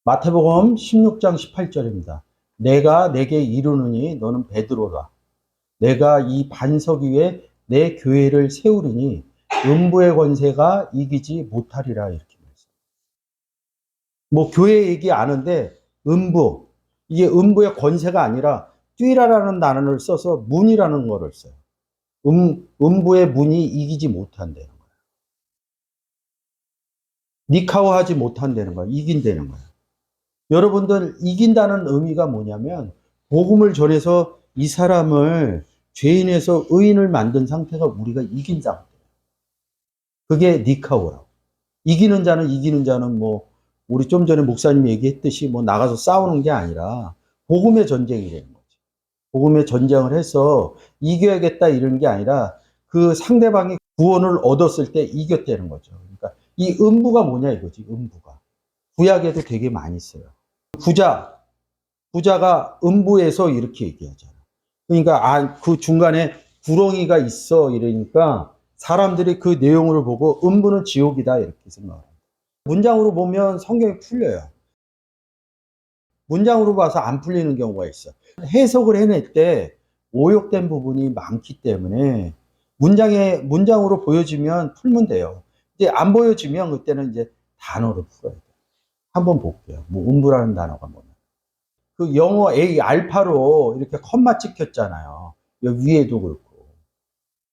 마태복음 16장 18절입니다. 내가 내게 이르노니 너는 베드로라. 내가 이 반석 위에 내 교회를 세우리니 음부의 권세가 이기지 못하리라. 이렇게 말씀. 뭐 교회 얘기 아는데 음부, 이게 음부의 권세가 아니라 뛰라라는 단어를 써서 문이라는 거를 써요. 음부의 문이 이기지 못한다는 거예요. 니카오하지 못한다는 거예요. 이긴다는 거예요. 여러분들, 이긴다는 의미가 뭐냐면 복음을 전해서 이 사람을 죄인에서 의인을 만든 상태가 우리가 이긴 상태예요. 그게 니카오라고. 이기는 자는 뭐 우리 좀 전에 목사님이 얘기했듯이 뭐 나가서 싸우는 게 아니라 복음의 전쟁이 되는 거지. 복음의 전쟁을 해서 이겨야겠다 이런 게 아니라 그 상대방이 구원을 얻었을 때 이겼다는 거죠. 그러니까 이 음부가 뭐냐 이거지. 음부가. 구약에도 되게 많이 써요. 부자가 음부에서 이렇게 얘기하잖아. 그러니까 그 중간에 구렁이가 있어 이러니까 사람들이 그 내용을 보고 음부는 지옥이다 이렇게 생각합니다. 문장으로 보면 성경이 풀려요. 문장으로 봐서 안 풀리는 경우가 있어. 해석을 해낼 때 오역된 부분이 많기 때문에 문장으로 보여지면 풀면 돼요. 이제 안 보여지면 그때는 이제 단어로 풀어야 돼요. 한번 볼게요. 뭐 음부라는 단어가 뭐냐. 그 영어 A 알파로 이렇게 컴마 찍혔잖아요. 여기 위에도 그렇고.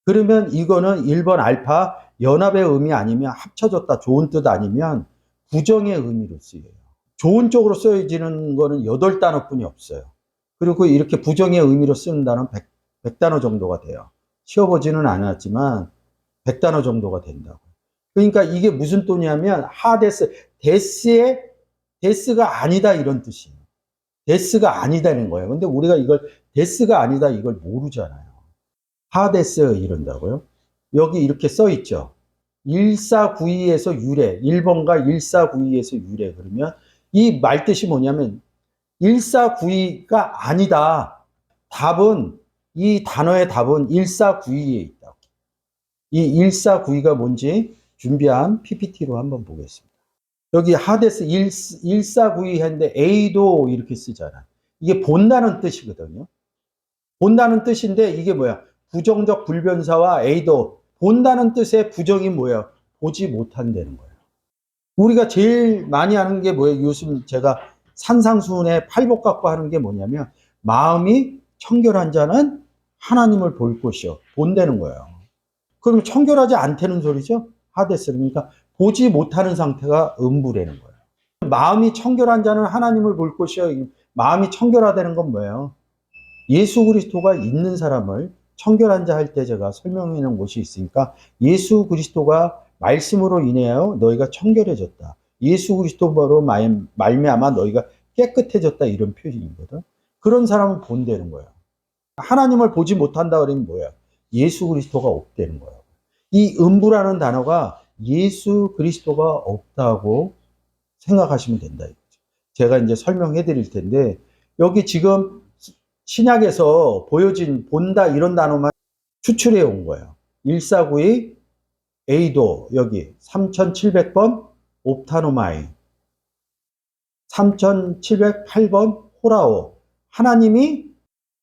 그러면 이거는 1번 알파 연합의 의미 아니면 합쳐졌다 좋은 뜻 아니면 부정의 의미로 쓰여요. 좋은 쪽으로 쓰여지는 거는 8단어뿐이 없어요. 그리고 이렇게 부정의 의미로 쓰는 단어는 100단어 정도가 돼요. 쉬어보지는 않았지만 100단어 정도가 된다고. 그러니까 이게 무슨 뜻이냐면 하데스, 데스가 아니다 이런 뜻이에요. 데스가 아니다는 거예요. 근데 우리가 이걸 데스가 아니다 이걸 모르잖아요. 하데스 이런다고요? 여기 이렇게 써 있죠. 1492에서 유래, 1번가 1492에서 유래. 그러면 이 말뜻이 뭐냐면 1492가 아니다. 이 단어의 답은 1492에 있다고. 이 1492가 뭔지 준비한 PPT로 한번 보겠습니다. 여기 하데스 1492 했는데 A도 이렇게 쓰잖아. 이게 본다는 뜻이거든요. 본다는 뜻인데 이게 뭐야? 부정적 불변사와 A도 본다는 뜻의 부정이 뭐예요? 보지 못한다는 거예요. 우리가 제일 많이 하는 게 뭐예요? 요즘 제가 산상수훈에 팔복 갖고 하는 게 뭐냐면 마음이 청결한 자는 하나님을 볼 것이요. 본다는 거예요. 그럼 청결하지 않다는 소리죠? 하데스. 그러니까 보지 못하는 상태가 음부라는 거예요. 마음이 청결한 자는 하나님을 볼 것이요. 마음이 청결하다는 건 뭐예요? 예수 그리스도가 있는 사람을 청결한 자 할 때 제가 설명해 놓은 곳이 있으니까 예수 그리스도가 말씀으로 인하여 너희가 청결해졌다. 예수 그리스도로 말미암아 너희가 깨끗해졌다 이런 표현이거든. 그런 사람은 본다는 거예요. 하나님을 보지 못한다 그러면 뭐야? 예수 그리스도가 없다는 거예요. 이 음부라는 단어가 예수 그리스도가 없다고 생각하시면 된다. 제가 이제 설명해 드릴 텐데 여기 지금 신약에서 보여진 본다 이런 단어만 추출해 온 거예요. 1492 A도 여기 3700번 옵타노마이 3708번 호라오 하나님이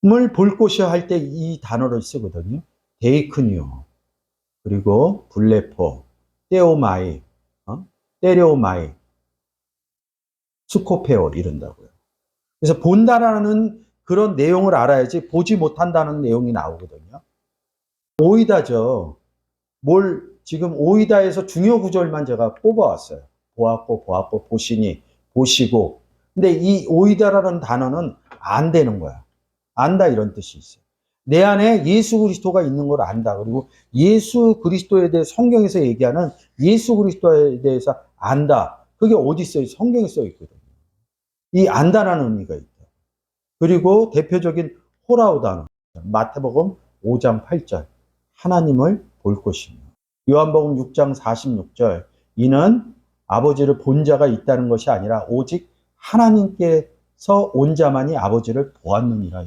물 볼 곳이여 할 때 이 단어를 쓰거든요. 데이크니오 그리고 블레포 떼오마이 때려오마이 스코페오 이런다고요. 그래서 본다라는 그런 내용을 알아야지 보지 못한다는 내용이 나오거든요. 오이다죠. 지금 오이다에서 중요 구절만 제가 뽑아왔어요. 보았고, 보시니, 보시고. 근데 이 오이다라는 단어는 안 되는 거야. 안다 이런 뜻이 있어요. 내 안에 예수 그리스도가 있는 걸 안다. 그리고 예수 그리스도에 대해 성경에서 얘기하는 예수 그리스도에 대해서 안다. 그게 어디 있어요? 성경에 써 있거든요. 이 안다라는 의미가 있다. 그리고 대표적인 호라오 단어. 마태복음 5장 8절. 하나님을 볼 것이며. 요한복음 6장 46절. 이는 아버지를 본 자가 있다는 것이 아니라 오직 하나님께서 온 자만이 아버지를 보았느니라.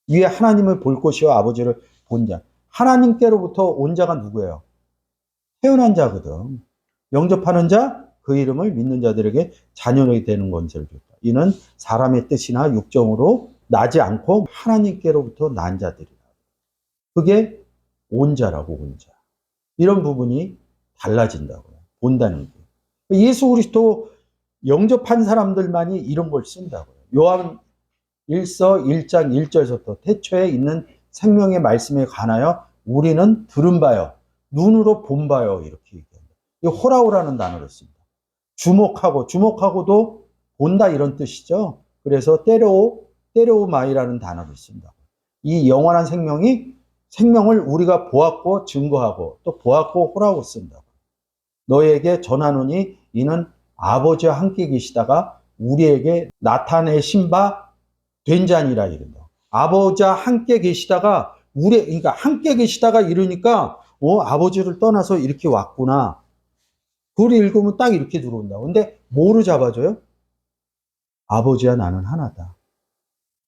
위에 하나님을 볼 것이요 아버지를 본 자. 하나님께로부터 온 자가 누구예요? 태어난 자거든. 영접하는 자, 그 이름을 믿는 자들에게 자녀가 되는 권세를 줬다. 이는 사람의 뜻이나 육정으로 나지 않고 하나님께로부터 난 자들이라. 그게 온자라고, 온자. 이런 부분이 달라진다고요. 본다는 게. 예수 그리스도 영접한 사람들만이 이런 걸 쓴다고요. 요한 1서 1장 1절부터 태초에 있는 생명의 말씀에 관하여 우리는 들은 바요, 눈으로 본 바요, 이렇게 얘기합니다. 이 호라오라는 단어를 씁니다. 주목하고도 본다 이런 뜻이죠. 그래서 때려오마이라는 단어를 씁니다. 이 영원한 생명을 우리가 보았고 증거하고 또 보았고 호라고 쓴다고. 너에게 전하노니 이는 아버지와 함께 계시다가 우리에게 나타내신 바 된 자니라 이른다. 아버지와 함께 계시다가 그러니까 함께 계시다가 이러니까 아버지를 떠나서 이렇게 왔구나. 그걸 읽으면 딱 이렇게 들어온다. 근데 뭐로 잡아줘요? 아버지와 나는 하나다.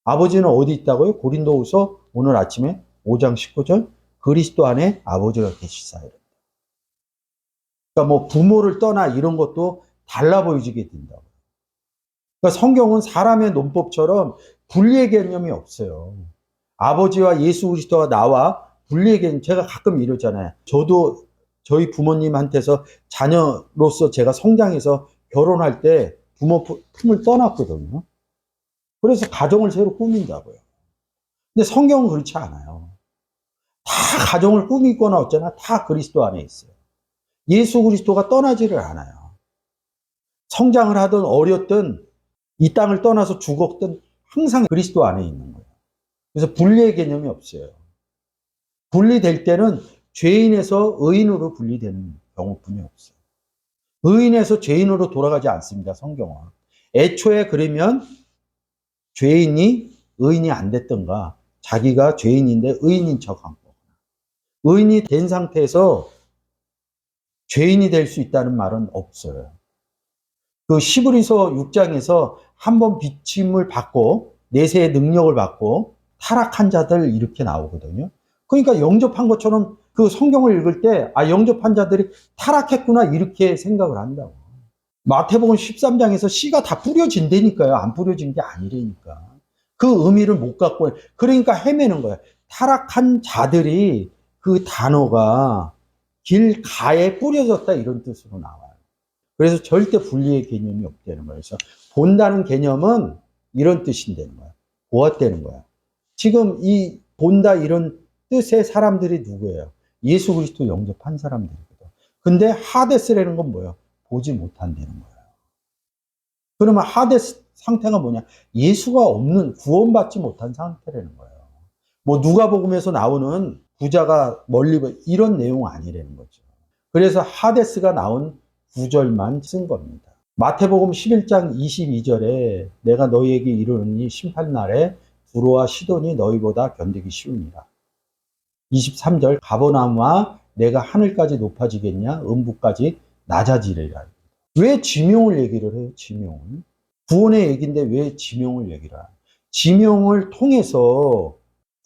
아버지는 어디 있다고요? 고린도후서 오늘 아침에 5장 19절 그리스도 안에 아버지가 계시사이다. 그러니까 뭐 부모를 떠나 이런 것도 달라 보이지게 된다고. 그러니까 성경은 사람의 논법처럼 분리의 개념이 없어요. 아버지와 예수 그리스도와 나와 분리의 개념, 제가 가끔 이러잖아요. 저도 저희 부모님한테서 자녀로서 제가 성장해서 결혼할 때 부모 품을 떠났거든요. 그래서 가정을 새로 꾸민다고요. 근데 성경은 그렇지 않아요. 다 가정을 꾸미거나 어쩌나 다 그리스도 안에 있어요. 예수 그리스도가 떠나지를 않아요. 성장을 하든 어렸든 이 땅을 떠나서 죽었든 항상 그리스도 안에 있는 거예요. 그래서 분리의 개념이 없어요. 분리될 때는 죄인에서 의인으로 분리되는 경우뿐이 없어요. 의인에서 죄인으로 돌아가지 않습니다, 성경은. 애초에 그러면 죄인이 의인이 안 됐던가, 자기가 죄인인데 의인인 척한 거. 의인이 된 상태에서 죄인이 될 수 있다는 말은 없어요. 그 시브리서 6장에서 한번 비침을 받고 내세의 능력을 받고 타락한 자들 이렇게 나오거든요. 그러니까 영접한 것처럼 그 성경을 읽을 때 영접한 자들이 타락했구나 이렇게 생각을 한다고. 마태복음 13장에서 씨가 다 뿌려진다니까요. 안 뿌려진 게 아니라니까. 그 의미를 못 갖고 그러니까 헤매는 거예요. 타락한 자들이 그 단어가 길가에 뿌려졌다 이런 뜻으로 나와요. 그래서 절대 분리의 개념이 없다는 거예요. 그래서 본다는 개념은 이런 뜻인다는 거야. 보았다는 거야. 지금 이 본다 이런 뜻의 사람들이 누구예요? 예수 그리스도 영접한 사람들이거든. 근데 하데스라는 건 뭐예요? 보지 못한다는 거예요. 그러면 하데스 상태가 뭐냐? 예수가 없는, 구원받지 못한 상태라는 거예요. 뭐 누가복음에서 나오는 부자가 멀리 이런 내용 아니라는 거죠. 그래서 하데스가 나온 구절만 쓴 겁니다. 마태복음 11장 22절에 내가 너희에게 이르노니 심판날에 두로와 시돈이 너희보다 견디기 쉬우니라. 23절 가버나움아 내가 하늘까지 높아지겠냐 음부까지 낮아지리라. 왜 지명을 얘기를 해요? 지명을. 구원의 얘기인데 왜 지명을 얘기를 해요? 지명을 통해서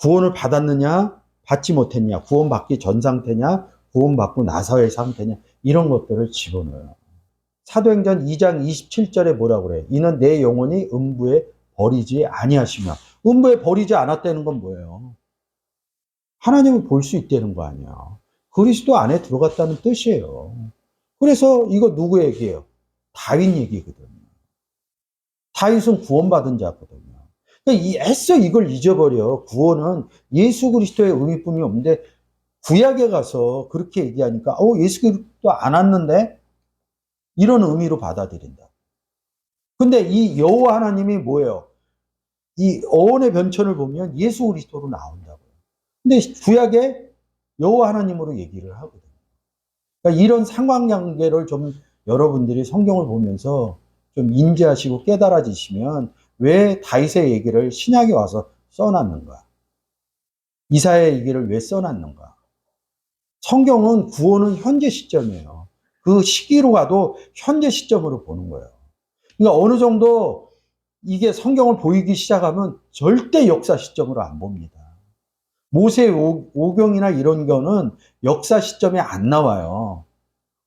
구원을 받았느냐 받지 못했냐, 구원받기 전 상태냐 구원받고 나서의 상태냐 이런 것들을 집어넣어요. 사도행전 2장 27절에 뭐라고 그래요? 이는 내 영혼이 음부에 버리지 아니하시며. 음부에 버리지 않았다는 건 뭐예요? 하나님을 볼 수 있다는 거 아니야. 그리스도 안에 들어갔다는 뜻이에요. 그래서 이거 누구 얘기예요? 다윗 얘기거든요. 다윗은 구원받은 자거든요. 그러니까 애써 이걸 잊어버려. 구원은 예수 그리스도의 의미뿐이 없는데 구약에 가서 그렇게 얘기하니까 예수 그리스도 안 왔는데 이런 의미로 받아들인다. 근데 이 여호와 하나님이 뭐예요? 이 어원의 변천을 보면 예수 그리스도로 나온다고요. 근데 구약에 여호와 하나님으로 얘기를 하거든요. 그러니까 이런 상관관계를 좀 여러분들이 성경을 보면서 좀 인지하시고 깨달아지시면 왜 다윗의 얘기를 신약에 와서 써놨는가? 이사야의 얘기를 왜 써놨는가? 성경은 구원은 현재 시점이에요. 그 시기로 가도 현재 시점으로 보는 거예요. 그러니까 어느 정도 이게 성경을 보이기 시작하면 절대 역사 시점으로 안 봅니다. 모세 오경이나 이런 거는 역사 시점에 안 나와요.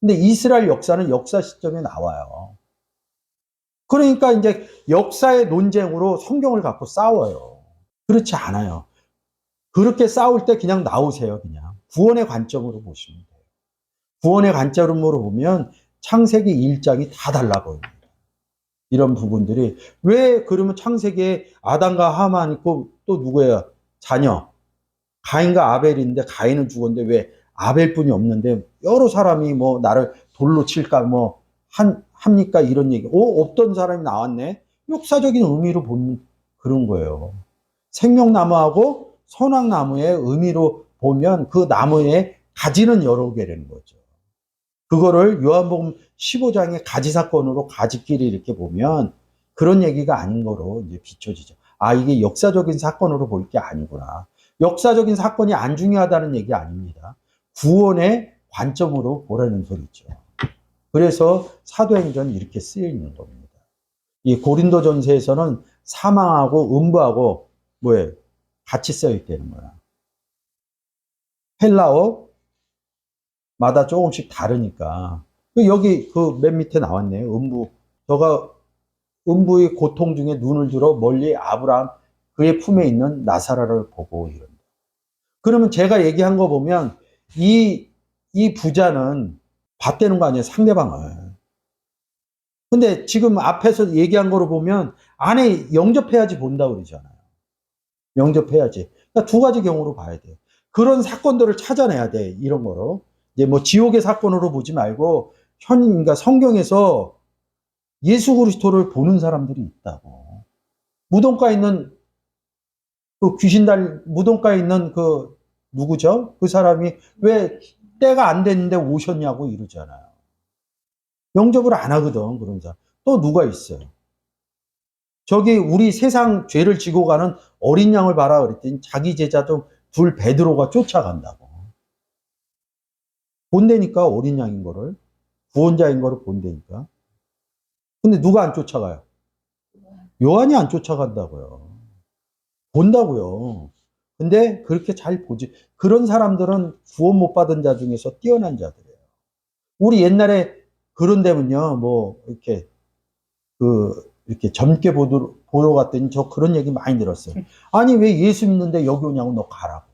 근데 이스라엘 역사는 역사 시점에 나와요. 그러니까 이제 역사의 논쟁으로 성경을 갖고 싸워요. 그렇지 않아요. 그렇게 싸울 때 그냥 나오세요. 그냥 구원의 관점으로 보시면 돼요. 구원의 관점으로 보면 창세기 1장이 다 달라 보입니다. 이런 부분들이 왜 그러면 창세기에 아담과 하만 있고 또 누구예요? 자녀 가인과 아벨인데 가인은 죽었는데 왜 아벨뿐이 없는데 여러 사람이 뭐 나를 돌로 칠까 뭐 합니까 이런 얘기. 없던 사람이 나왔네. 역사적인 의미로 보는 그런 거예요. 생명나무하고 선악나무의 의미로 보면 그 나무의 가지는 여러 개라는 거죠. 그거를 요한복음 15장의 가지 사건으로 가지끼리 이렇게 보면 그런 얘기가 아닌 거로 이제 비춰지죠. 아, 이게 역사적인 사건으로 볼 게 아니구나. 역사적인 사건이 안 중요하다는 얘기 아닙니다. 구원의 관점으로 보라는 소리죠. 그래서 사도행전이 이렇게 쓰여 있는 겁니다. 이 고린도전서에서는 사망하고 음부하고 뭐예요? 같이 써 있다는 거야. 헬라어마다 조금씩 다르니까. 여기 그 맨 밑에 나왔네요. 음부. 저가 음부의 고통 중에 눈을 들어 멀리 아브라함 그의 품에 있는 나사라를 보고 이런다. 그러면 제가 얘기한 거 보면 이 부자는 봤다는 거 아니에요, 상대방을. 근데 지금 앞에서 얘기한 거로 보면 안에 영접해야지 본다고 그러잖아요. 영접해야지. 그러니까 두 가지 경우로 봐야 돼요. 그런 사건들을 찾아내야 돼, 이런 거로. 이제 뭐 지옥의 사건으로 보지 말고 그러니까 성경에서 예수 그리스도를 보는 사람들이 있다고. 무덤가에 있는 그 무덤가에 있는 그 누구죠? 그 사람이 왜 때가 안 됐는데 오셨냐고 이러잖아요. 영접을 안 하거든, 그런 사람. 또 누가 있어요? 저기 우리 세상 죄를 지고 가는 어린 양을 봐라 그랬더니 자기 제자 좀 둘 베드로가 쫓아간다고. 본다니까, 어린 양인 거를. 구원자인 거를 본다니까. 근데 누가 안 쫓아가요? 요한이 안 쫓아간다고요. 본다고요. 근데 그렇게 잘 보지. 그런 사람들은 구원 못 받은 자 중에서 뛰어난 자들이에요. 우리 옛날에 그런 데면요, 뭐, 이렇게 젊게 보러 갔더니 저 그런 얘기 많이 들었어요. 아니, 왜 예수 믿는데 여기 오냐고, 너 가라고.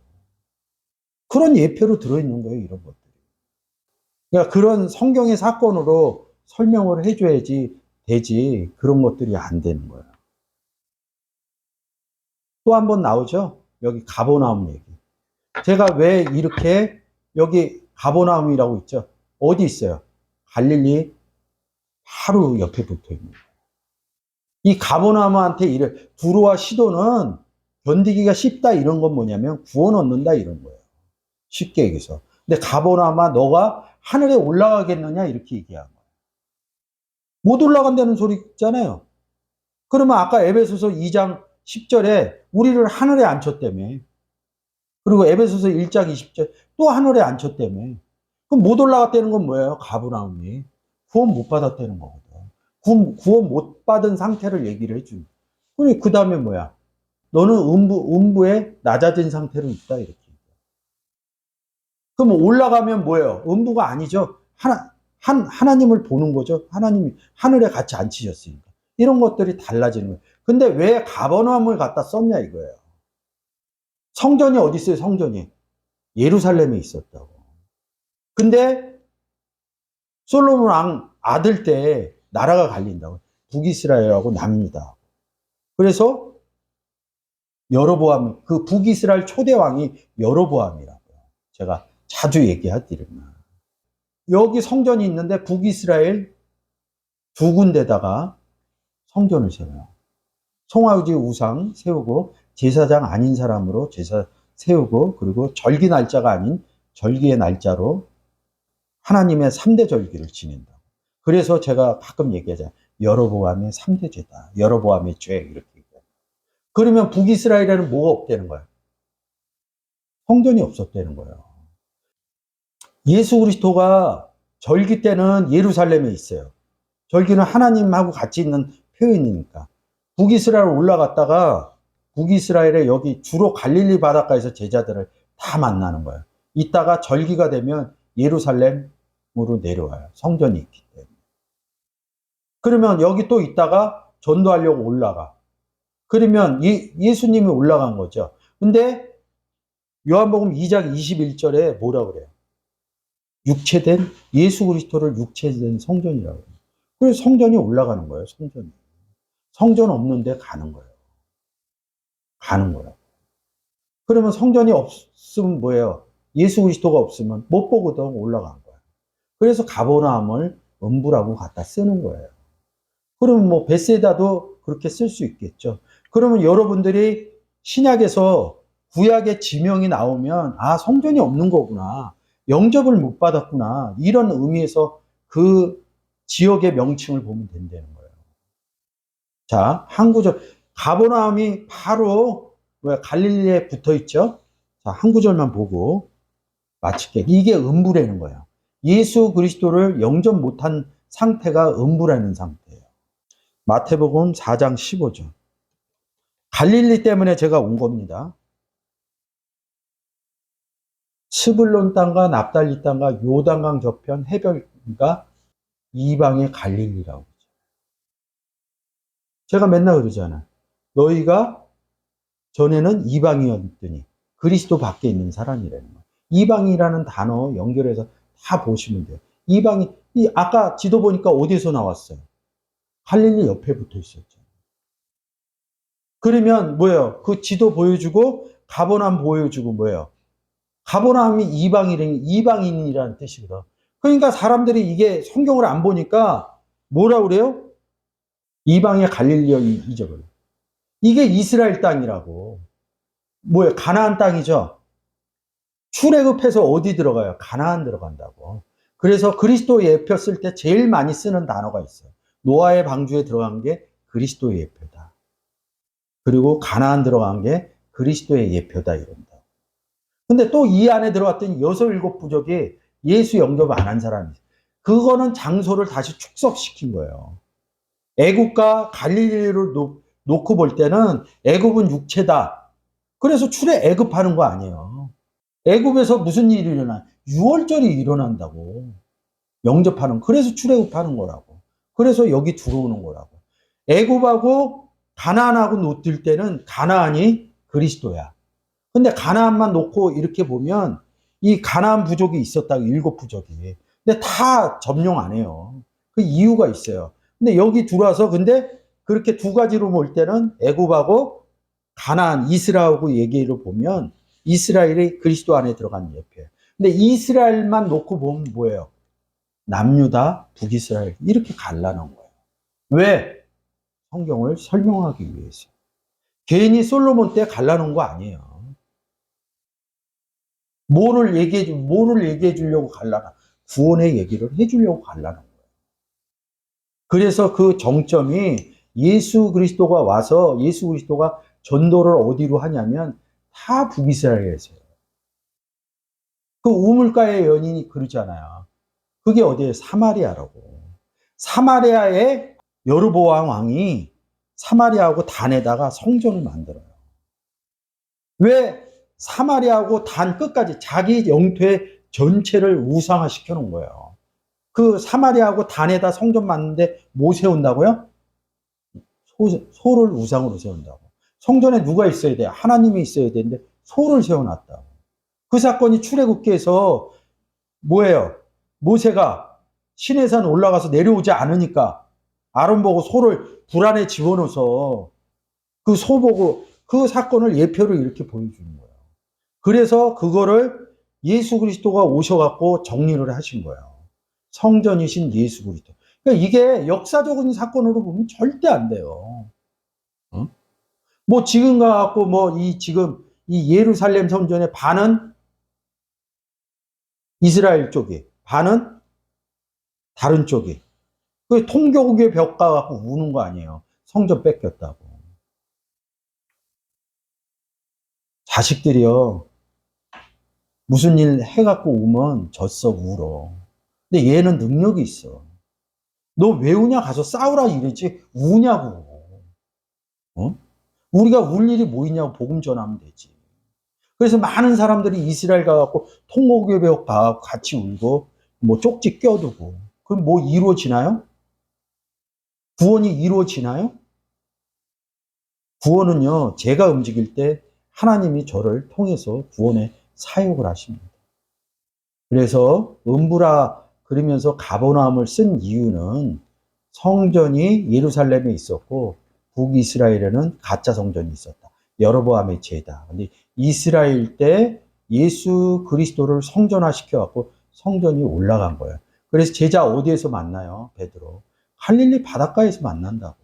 그런 예표로 들어있는 거예요, 이런 것들이. 그러니까 그런 성경의 사건으로 설명을 해줘야지 되지, 그런 것들이 안 되는 거예요. 또 한 번 나오죠? 여기 가버나움 얘기. 제가 왜 이렇게 여기 가버나움이라고 있죠? 어디 있어요? 갈릴리 바로 옆에 붙어 있는 거예요. 이 가버나움한테 두로와 시도는 견디기가 쉽다 이런 건 뭐냐면 구원 얻는다 이런 거예요. 쉽게 얘기해서. 근데 가버나움아 너가 하늘에 올라가겠느냐 이렇게 얘기한 거예요. 못 올라간다는 소리 있잖아요. 그러면 아까 에베소서 2장 10절에 우리를 하늘에 앉혔다며. 그리고 에베소서 1장 20절 또 하늘에 앉혔다며. 그럼 못 올라갔다는 건 뭐예요? 가버나움이. 구원 못 받았다는 거거든. 구원 못 받은 상태를 얘기를 해준. 그 다음에 뭐야? 너는 음부에 낮아진 상태로 있다 이렇게. 그럼 올라가면 뭐예요? 음부가 아니죠. 하나님을 보는 거죠. 하나님이 하늘에 같이 앉히셨으니까. 이런 것들이 달라지는 거예요. 근데 왜 가버나움을 갖다 썼냐 이거예요. 성전이 어디 있어요? 성전이 예루살렘에 있었다고. 근데 솔로몬 왕 아들 때 나라가 갈린다고. 북이스라엘하고 남유다. 그래서 여로보암, 그 북이스라엘 초대 왕이 여로보암이라고요. 제가 자주 얘기하드리면. 여기 성전이 있는데 북이스라엘 두 군데다가 성전을 세워요. 송아지 우상 세우고 제사장 아닌 사람으로 제사 세우고 그리고 절기 날짜가 아닌 절기의 날짜로 하나님의 3대 절기를 지낸다. 그래서 제가 가끔 얘기하잖아요. 여로보암의 3대 죄다. 여로보암의 죄 이렇게 얘기해요. 그러면 북이스라엘에는 뭐가 없다는 거예요? 성전이 없었다는 거예요. 예수 그리스도가 절기 때는 예루살렘에 있어요. 절기는 하나님하고 같이 있는 표현이니까. 북이스라엘 올라갔다가 북이스라엘에 여기 주로 갈릴리 바닷가에서 제자들을 다 만나는 거예요. 이따가 절기가 되면 예루살렘 내려와요. 성전이 있기 때문에. 그러면 여기 또 있다가 전도하려고 올라가. 그러면 예수님이 올라간 거죠. 근데 요한복음 2장 21절에 뭐라 그래요? 육체된 예수 그리스도를 육체된 성전이라고 해요. 그래서 성전이 올라가는 거예요. 성전이. 성전 없는데 가는 거예요. 가는 거예요. 그러면 성전이 없으면 뭐예요? 예수 그리스도가 없으면 못 보거든. 올라간 거예요. 그래서 가버나움을 음부라고 갖다 쓰는 거예요. 그러면 뭐 베세다도 그렇게 쓸 수 있겠죠. 그러면 여러분들이 신약에서 구약의 지명이 나오면 아 성전이 없는 거구나. 영접을 못 받았구나. 이런 의미에서 그 지역의 명칭을 보면 된다는 거예요. 자, 한 구절. 가버나움이 바로 갈릴리에 붙어 있죠. 자, 한 구절만 보고 마칠게. 이게 음부라는 거예요. 예수 그리스도를 영접 못한 상태가 음부라는 상태예요. 마태복음 4장 15절. 갈릴리 때문에 제가 온 겁니다. 스불론 땅과 납달리 땅과 요단강 저편 해변가 이방의 갈릴리라고. 제가 맨날 그러잖아요. 너희가 전에는 이방이었더니 그리스도 밖에 있는 사람이라는 거예요. 이방이라는 단어 연결해서 다 보시면 돼요. 이방이 아까 지도 보니까 어디서 나왔어요? 갈릴리 옆에 붙어 있었죠. 그러면 뭐예요? 그 지도 보여주고 가버나움 보여주고 뭐예요? 가버나움이 이방인이라는 뜻이거든. 그러니까 사람들이 이게 성경을 안 보니까 뭐라 그래요? 이방의 갈릴리여 잊어버려. 이게 이스라엘 땅이라고. 뭐예요? 가나안 땅이죠. 출애굽해서 어디 들어가요? 가나안 들어간다고. 그래서 그리스도 예표 쓸 때 제일 많이 쓰는 단어가 있어요. 노아의 방주에 들어간 게 그리스도의 예표다. 그리고 가나안 들어간 게 그리스도의 예표다 이런다. 근데 또 이 안에 들어갔더니 6, 7 부족이 예수 영접 안 한 사람이 있어요. 그거는 장소를 다시 축적시킨 거예요. 애굽과 갈릴리를 놓고 볼 때는 애굽은 육체다. 그래서 애굽하는 거 아니에요. 애굽에서 무슨 일이 일어나? 유월절이 일어난다고. 영접하는. 그래서 출애굽하는 거라고. 그래서 여기 들어오는 거라고. 애굽하고 가나안하고 놓을 때는 가나안이 그리스도야. 근데 가나안만 놓고 이렇게 보면 이 가나안 부족이 있었다고 7 부족이. 근데 다 점령 안 해요. 그 이유가 있어요. 근데 여기 들어와서 근데 그렇게 두 가지로 볼 때는 애굽하고 가나안 이스라엘하고 얘기를 보면 이스라엘이 그리스도 안에 들어간 예표예요. 근데 이스라엘만 놓고 보면 뭐예요? 남유다, 북이스라엘 이렇게 갈라놓은 거예요. 왜? 성경을 설명하기 위해서. 괜히 솔로몬 때 갈라놓은 거 아니에요. 뭐를 얘기해 주려고 갈라나? 구원의 얘기를 해 주려고 갈라는 거예요. 그래서 그 정점이 예수 그리스도가 와서 예수 그리스도가 전도를 어디로 하냐면 다 북이스라엘에서요. 그 우물가의 연인이 그러잖아요. 그게 어디예요? 사마리아라고. 사마리아의 여르보암 왕이 사마리아하고 단에다가 성전을 만들어요. 왜 사마리아하고 단 끝까지 자기 영토의 전체를 우상화 시켜 놓은 거예요. 그 사마리아하고 단에다 성전 만드는데 뭐 세운다고요? 소를 우상으로 세운다고. 성전에 누가 있어야 돼? 하나님이 있어야 되는데 소를 세워놨다고. 그 사건이 출애굽기에서 뭐예요? 모세가 시내산 올라가서 내려오지 않으니까 아론 보고 소를 불 안에 집어넣어서 그 소 보고 그 사건을 예표로 이렇게 보여주는 거예요. 그래서 그거를 예수 그리스도가 오셔갖고 정리를 하신 거예요. 성전이신 예수 그리스도. 그러니까 이게 역사적인 사건으로 보면 절대 안 돼요. 어? 뭐 지금 가갖고 뭐 지금 이 예루살렘 성전의 반은 이스라엘 쪽이, 반은 다른 쪽이. 그 통교국의 벽 가갖고 우는 거 아니에요. 성전 뺏겼다고. 자식들이요. 무슨 일 해갖고 우면 졌어, 울어. 근데 얘는 능력이 있어. 너 왜 우냐? 가서 싸우라 이랬지. 우냐고. 어? 우리가 울 일이 뭐 있냐고 복음 전하면 되지. 그래서 많은 사람들이 이스라엘 가갖고 통곡의 벽 가갖고 같이 울고 뭐 쪽지 껴두고. 그럼 뭐 이루어지나요? 구원이 이루어지나요? 구원은요, 제가 움직일 때 하나님이 저를 통해서 구원에 사역을 하십니다. 그래서 음부라 그러면서 가버나움을 쓴 이유는 성전이 예루살렘에 있었고 북이스라엘에는 가짜 성전이 있었다. 여로보암의 죄다. 근데 이스라엘 때 예수 그리스도를 성전화 시켜갖고 성전이 올라간 거예요. 그래서 제자 어디에서 만나요? 베드로. 갈릴리 바닷가에서 만난다고.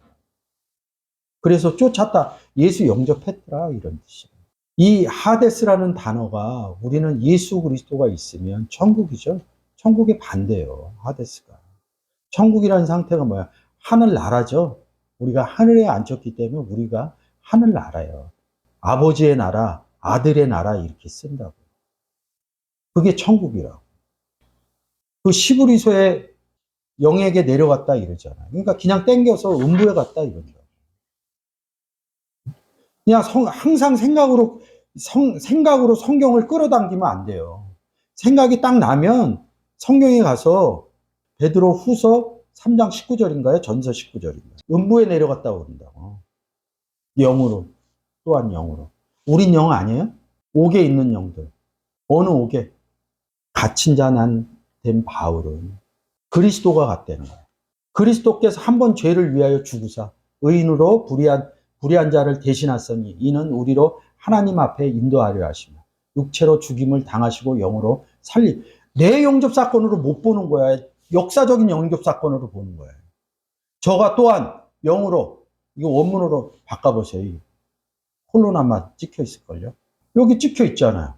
그래서 쫓았다. 예수 영접했더라. 이런 뜻이에요. 이 하데스라는 단어가 우리는 예수 그리스도가 있으면 천국이죠. 천국의 반대예요. 하데스가. 천국이라는 상태가 뭐야? 하늘나라죠. 우리가 하늘에 앉혔기 때문에 우리가 하늘나라예요. 아버지의 나라, 아들의 나라 이렇게 쓴다고. 그게 천국이라고. 그 시브리소에 영에게 내려갔다 이러잖아요. 그러니까 그냥 땡겨서 음부에 갔다 이러죠. 그냥 항상 생각으로 성경을 끌어당기면 안 돼요. 생각이 딱 나면 성경에 가서 베드로 후서 3장 19절인가요? 전서 19절인가요? 음부에 내려갔다고 그런다고. 영으로. 또한 영으로. 우린 영 아니에요? 옥에 있는 영들. 어느 옥에? 갇힌 자 난 된 바울은 그리스도가 같다는 거예요. 그리스도께서 한 번 죄를 위하여 죽으사 의인으로 불의한 자를 대신하셨으니 이는 우리로 하나님 앞에 인도하려 하시며 육체로 죽임을 당하시고 영으로 내 영접 사건으로 못 보는 거야. 역사적인 영접 사건으로 보는 거예요. 저가 또한 영으로, 이거 원문으로 바꿔보세요. 홀로나만 찍혀 있을걸요. 여기 찍혀 있잖아요.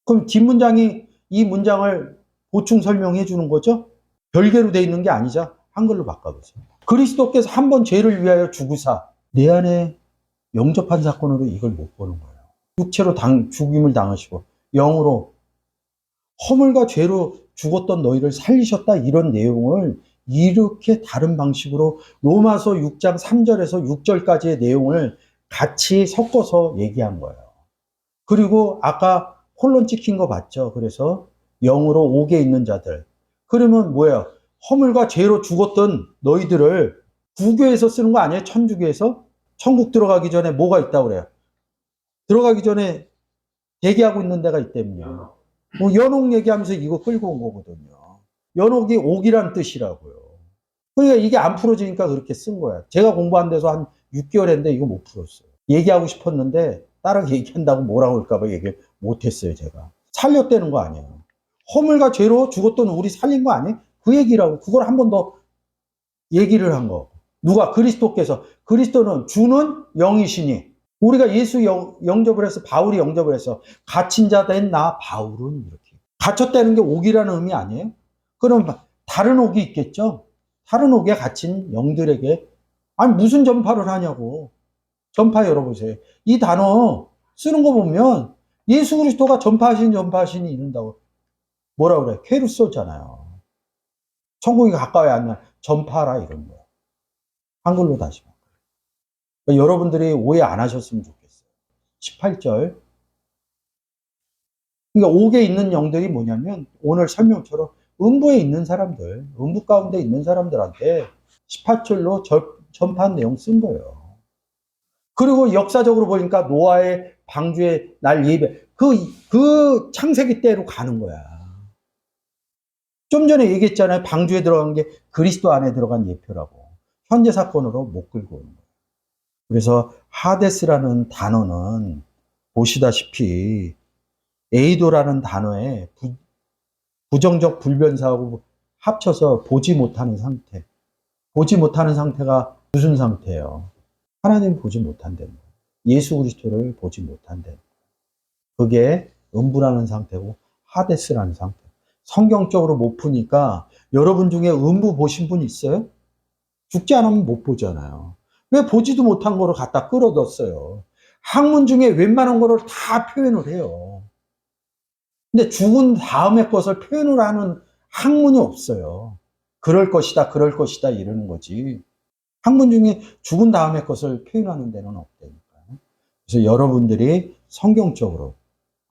그럼 뒷문장이 이 문장을 보충 설명해 주는 거죠? 별개로 돼 있는 게 아니죠? 한글로 바꿔보세요. 그리스도께서 한 번 죄를 위하여 죽으사 내 안에 영접한 사건으로 이걸 못 보는 거예요. 육체로 죽임을 당하시고 영으로 허물과 죄로 죽었던 너희를 살리셨다 이런 내용을 이렇게 다른 방식으로 로마서 6장 3절에서 6절까지의 내용을 같이 섞어서 얘기한 거예요. 그리고 아까 홀론 찍힌 거 봤죠? 그래서 영으로 옥에 있는 자들. 그러면 뭐예요? 허물과 죄로 죽었던 너희들을 구교에서 쓰는 거 아니에요? 천주교에서? 천국 들어가기 전에 뭐가 있다고 그래요? 들어가기 전에 대기하고 있는 데가 있다면요. 뭐 연옥 얘기하면서 이거 끌고 온 거거든요. 연옥이 옥이란 뜻이라고요. 그러니까 이게 안 풀어지니까 그렇게 쓴 거야. 제가 공부한 데서 한 6개월 했는데 이거 못 풀었어요. 얘기하고 싶었는데 따라 얘기한다고 뭐라고 할까봐 얘기를 못했어요, 제가. 살렸다는 거 아니에요. 허물과 죄로 죽었던 우리 살린 거 아니에요? 그 얘기라고. 그걸 한 번 더 얘기를 한 거. 누가? 그리스도께서. 그리스도는 주는 영이시니 우리가 예수 영접을 해서 바울이 영접을 해서 갇힌 자 된 나 바울은 이렇게. 갇혔다는 게 옥이라는 의미 아니에요? 그럼 다른 옥이 있겠죠? 다른 옥에 갇힌 영들에게 아니 무슨 전파를 하냐고. 전파 열어보세요. 이 단어 쓰는 거 보면 예수 그리스도가 전파하시니 이른다고. 뭐라 그래? 쾌루소잖아요. 천국이 가까이 안 나. 전파라 이런 거예요. 한글로 다시. 그러니까 여러분들이 오해 안 하셨으면 좋겠어요. 18절. 그러니까 옥에 있는 영들이 뭐냐면 오늘 설명처럼 음부에 있는 사람들, 음부 가운데 있는 사람들한테 18절로 전파한 내용 쓴 거예요. 그리고 역사적으로 보니까 노아의 방주의 날 예배, 그 창세기 때로 가는 거야. 좀 전에 얘기했잖아요. 방주에 들어간 게 그리스도 안에 들어간 예표라고. 현재 사건으로 못 끌고 오는 거예요. 그래서 하데스라는 단어는 보시다시피 에이도라는 단어에 부정적 불변사하고 합쳐서 보지 못하는 상태. 보지 못하는 상태가 무슨 상태예요? 하나님 보지 못한다는 거예요. 예수 그리스도를 보지 못한다는 거예요. 그게 음부라는 상태고 하데스라는 상태. 성경적으로 못 푸니까 여러분 중에 음부 보신 분 있어요? 죽지 않으면 못 보잖아요. 왜 보지도 못한 거를 갖다 끌어뒀어요? 학문 중에 웬만한 거를 다 표현을 해요. 근데 죽은 다음의 것을 표현을 하는 학문이 없어요. 그럴 것이다, 그럴 것이다 이러는 거지. 학문 중에 죽은 다음의 것을 표현하는 데는 없다니까요. 그래서 여러분들이 성경적으로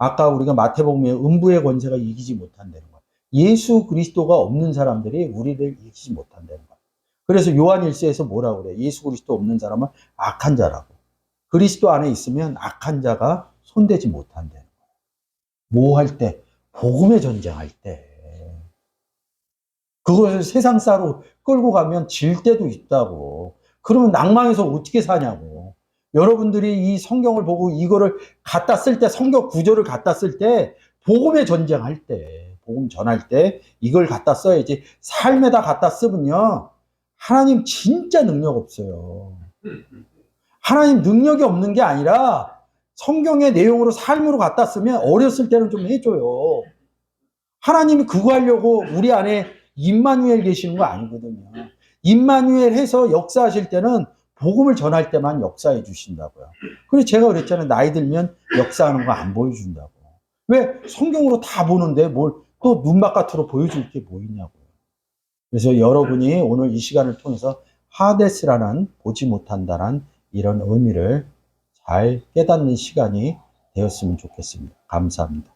아까 우리가 마태복음에 음부의 권세가 이기지 못한다는 거야. 예수 그리스도가 없는 사람들이 우리를 이기지 못한다는 거야. 그래서 요한 1서에서 뭐라고 그래? 예수 그리스도 없는 사람은 악한 자라고. 그리스도 안에 있으면 악한 자가 손대지 못한다는 거야. 뭐 할 때? 복음의 전쟁할 때. 그것을 세상사로 끌고 가면 질 때도 있다고. 그러면 낭망해서 어떻게 사냐고. 여러분들이 이 성경을 보고 이거를 갖다 쓸 때, 성경 구절을 갖다 쓸 때, 복음의 전쟁할 때, 복음 전할 때 이걸 갖다 써야지. 삶에다 갖다 쓰면요. 하나님 진짜 능력 없어요. 하나님 능력이 없는 게 아니라 성경의 내용으로 삶으로 갖다 쓰면 어렸을 때는 좀 해줘요. 하나님이 그거 하려고 우리 안에 임마누엘 계시는 거 아니거든요. 임마누엘 해서 역사하실 때는 복음을 전할 때만 역사해 주신다고요. 그래서 제가 그랬잖아요. 나이 들면 역사하는 거 안 보여준다고. 왜? 성경으로 다 보는데 뭘 또 눈바깥으로 보여줄 게 뭐 있냐고요. 그래서 여러분이 오늘 이 시간을 통해서 하데스라는 보지 못한다는 이런 의미를 잘 깨닫는 시간이 되었으면 좋겠습니다. 감사합니다.